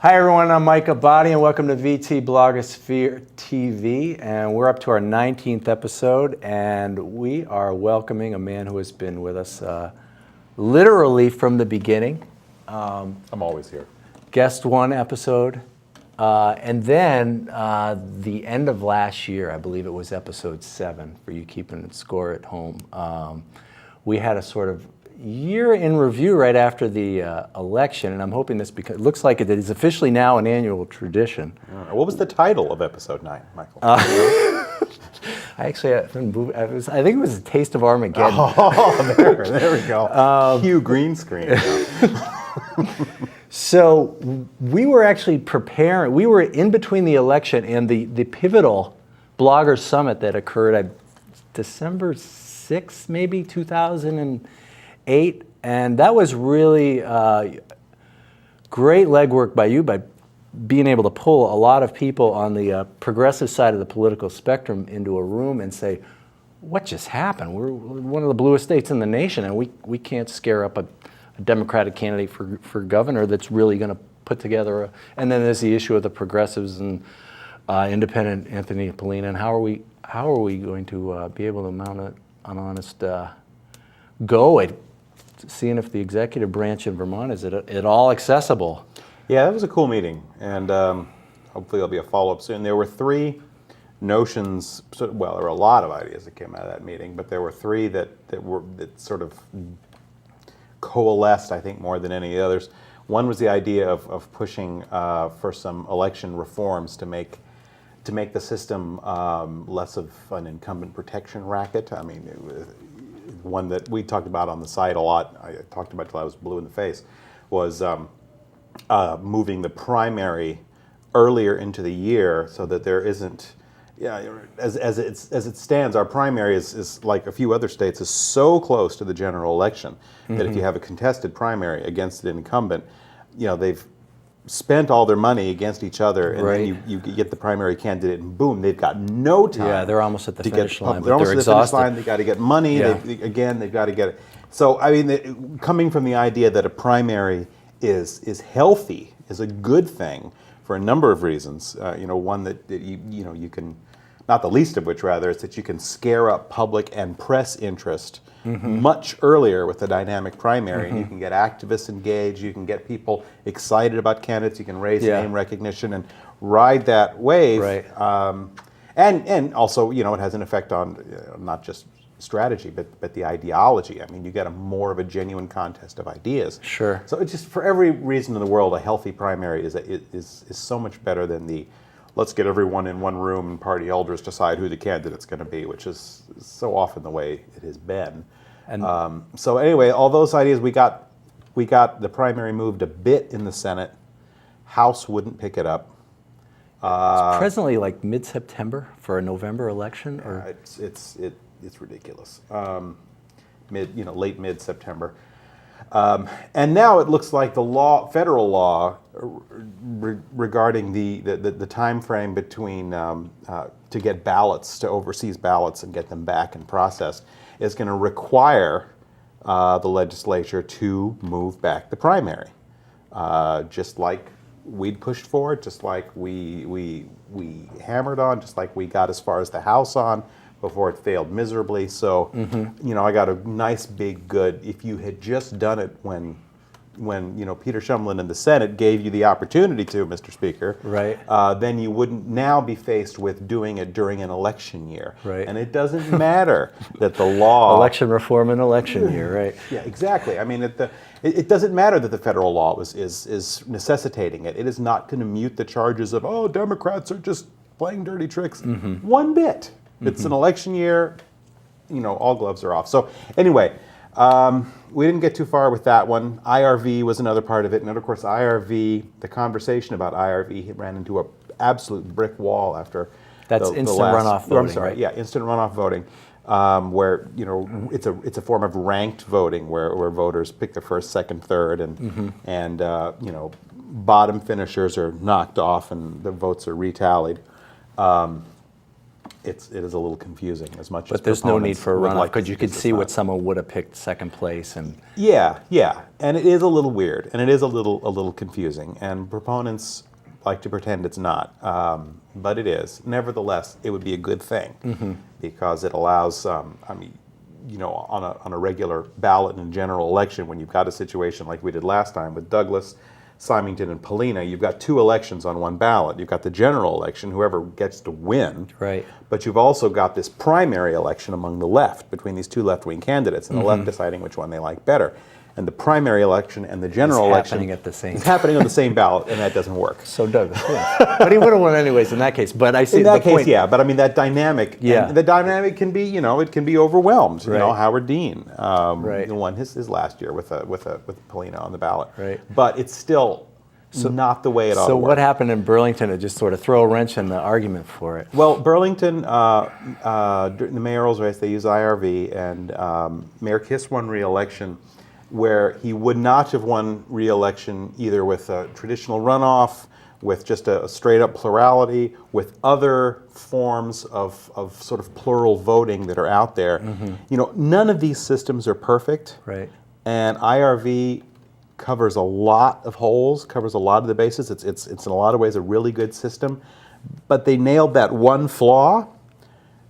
Hi everyone, I'm Mike Abadi and welcome to VTblogosphereTV, and we're up to our 19th episode, and we are welcoming a man who has been with us literally from the beginning. I'm always here. Guest one episode, and then the end of last year, I believe it was episode 7, for you keeping score at home. We had a sort of year in review right after the election, and I'm hoping this, because it looks like it is officially now an annual tradition. What was the title of episode 9, Michael? I think it was A Taste of Armageddon. Oh, there we go. Cue green screen. So we were actually preparing, we were in between the election and the pivotal Blogger Summit that occurred December 6th, maybe 2008, and that was really great legwork by you, by being able to pull a lot of people on the progressive side of the political spectrum into a room and say, what just happened? We're one of the bluest states in the nation, and we can't scare up a Democratic candidate for governor that's really going to put together and then there's the issue of the progressives and independent Anthony Polina, and how are we going to be able to mount an honest go at seeing if the executive branch in Vermont is at all accessible. Yeah, that was a cool meeting, and hopefully there'll be a follow-up soon. There were 3 notions, well, there were a lot of ideas that came out of that meeting, but there were 3 that sort of coalesced, I think, more than any others. One was the idea of pushing for some election reforms to make the system less of an incumbent protection racket. I mean, one that we talked about on the site a lot, I talked about till I was blue in the face, was moving the primary earlier into the year so that there isn't, as it stands, our primary is like a few other states, is so close to the general election that if you have a contested primary against an incumbent, they've spent all their money against each other, and then you get the primary candidate, and boom, they've got no time. Yeah, they're almost at the finish line, they're but they're exhausted. They've got to get money. Yeah. They've got to get it. So, I mean, coming from the idea that a primary is healthy, is a good thing for a number of reasons. One that you can, not the least of which, rather, is that you can scare up public and press interest much earlier with the dynamic primary, and you can get activists engaged, you can get people excited about candidates, you can raise name recognition and ride that wave. Right. And also, it has an effect on not just strategy, but the ideology. I mean, you get more of a genuine contest of ideas. Sure. So it's just, for every reason in the world, a healthy primary is so much better than the let's get everyone in one room and party elders decide who the candidate's going to be, which is so often the way it has been. And so anyway, all those ideas, we got the primary moved a bit in the Senate. House wouldn't pick it up. It's presently like mid-September for a November election, or it's ridiculous. Late mid-September. And now it looks like the federal law regarding the time frame between to get ballots, to overseas ballots and get them back and processed, is going to require the legislature to move back the primary, just like we'd pushed for, just like we hammered on, just like we got as far as the House on before it failed miserably. So, I got a nice big good. If you had just done it when Peter Shumlin in the Senate gave you the opportunity to, Mr. Speaker, right, then you wouldn't now be faced with doing it during an election year. Right. And it doesn't matter that the law... Election reform and election year, right. Yeah, exactly. I mean, it doesn't matter that the federal law is necessitating it. It is not going to mute the charges of, Democrats are just playing dirty tricks. One bit. It's an election year, all gloves are off. So anyway, we didn't get too far with that one. IRV was another part of it. And of course, IRV, the conversation about IRV ran into an absolute brick wall after instant runoff voting. I'm sorry, right? Yeah, instant runoff voting, where it's a form of ranked voting where voters pick their first, second, third, and bottom finishers are knocked off and the votes are retallied. it is a little confusing as much as But there's no need proponents for a would runoff like because to you could think see it's what not. someone would have picked second place, and Yeah, and it is a little weird, and it is a little confusing, and proponents like to pretend it's not, but it is. Nevertheless, it would be a good thing because it allows. I mean, on a regular ballot in a general election, when you've got a situation like we did last time with Douglas, Symington, and Polina, you've got 2 elections on one ballot. You've got the general election, whoever gets to win. Right. But you've also got this primary election among the left, between these 2 left-wing candidates, and the left deciding which one they like better. And the primary election and the general election happening at the same is happening on the same ballot, and that doesn't work. so Douglas wins. But he would have won anyways in that case. But I see In the that case, point. yeah, but I mean that dynamic. Yeah. And the dynamic can be, it can be overwhelmed. Right. Howard Dean, Right. won his last year with Polina on the ballot. Right. But it's still not the way it ought So to work. what happened in Burlington to just sort of throw a wrench in the argument for it? Well, Burlington, during the mayoral race, they use IRV, and Mayor Kiss won re-election, where he would not have won re-election either with a traditional runoff, with just a straight-up plurality, with other forms of sort of plural voting that are out there. None of these systems are perfect, Right. and IRV covers a lot of holes, covers a lot of the bases. It's in a lot of ways a really good system, but they nailed that one flaw,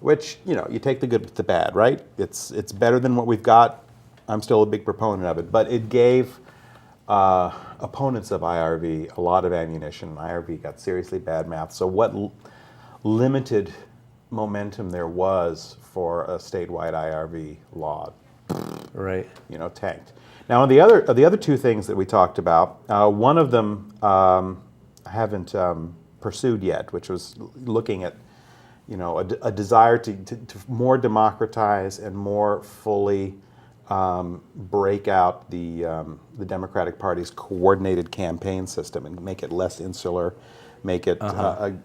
which you take the good with the bad, right? It's better than what we've got. I'm still a big proponent of it, but it gave opponents of IRV a lot of ammunition. IRV got seriously bad math. So what limited momentum there was for a statewide IRV law, Right. tanked. Now, on the other 2 things that we talked about, one of them I haven't pursued yet, which was looking at a desire to more democratize and more fully break out the Democratic Party's coordinated campaign system and make it less insular, make it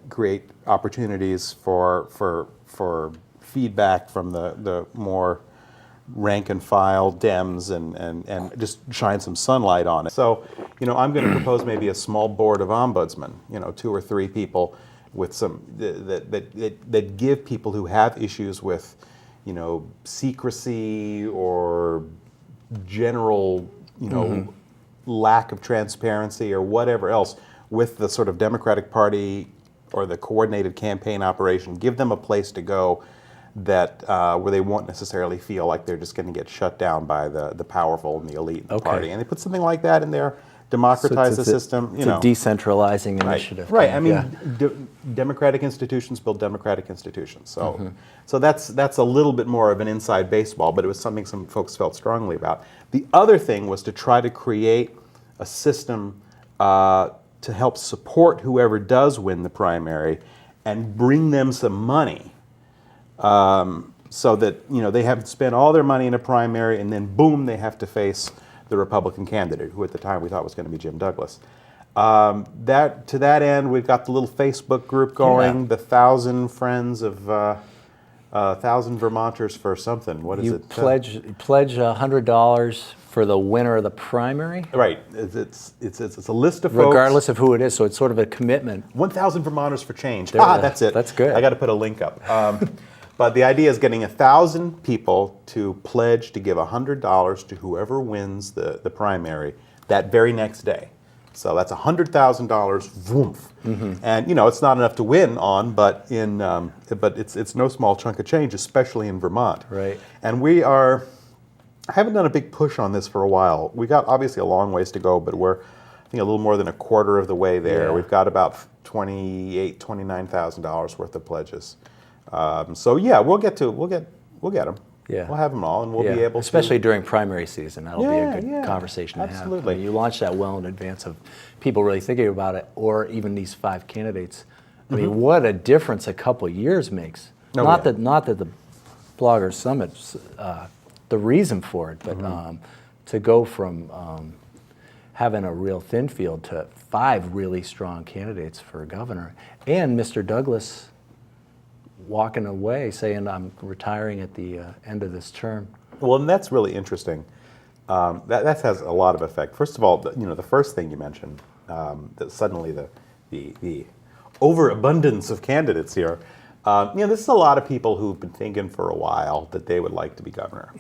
create opportunities for feedback from the more rank and file Dems and just shine some sunlight on it. So, I'm going to propose maybe a small board of ombudsmen, 2 or 3 people with some that give people who have issues with, secrecy or general, lack of transparency or whatever else with the sort of Democratic Party or the coordinated campaign operation, give them a place to go that where they won't necessarily feel like they're just going to get shut down by the powerful and the elite in the party. And they put something like that in there, democratize the system. It's a decentralizing initiative. Right. I mean, democratic institutions build democratic institutions. So, so that's a little bit more of an inside baseball, but it was something some folks felt strongly about. The other thing was to try to create a system to help support whoever does win the primary and bring them some money. So that they haven't spent all their money in a primary, and then boom, they have to face the Republican candidate, who at the time we thought was going to be Jim Douglas. To that end, we've got the little Facebook group going, the 1,000 friends of 1,000 Vermonters for something. What is You it? pledge $100 for the winner of the primary, Right. It's a list of folks. regardless of who it is. So it's sort of a commitment. 1,000 Vermonters for change. There- That's it. that's good. I got to put a link up. But the idea is getting 1,000 people to pledge to give $100 to whoever wins the primary that very next day. So that's $100,000. Vroomf. And it's not enough to win on, but it's no small chunk of change, especially in Vermont. Right. And I haven't done a big push on this for a while. We got obviously a long ways to go, but we're I think a little more than a quarter of the way there. Yeah. We've got about $29,000 worth of pledges. So yeah, we'll get them. Yeah. We'll have them all, and we'll Yeah, be able especially to. during primary season. That'll be a good Yeah, conversation to have. absolutely. I mean, you launch that well in advance of people really thinking about it, or even these 5 candidates. I mean, what a difference a couple years makes. Oh, not yeah. that the Blogger Summit's the reason for it, but to go from having a real thin field to 5 really strong candidates for governor, and Mr. Douglas walking away saying, I'm retiring at the end of this term. Well, and that's really interesting. That has a lot of effect. First of all, the first thing you mentioned, that suddenly the overabundance of candidates here, This is a lot of people who've been thinking for a while that they would like to be governor.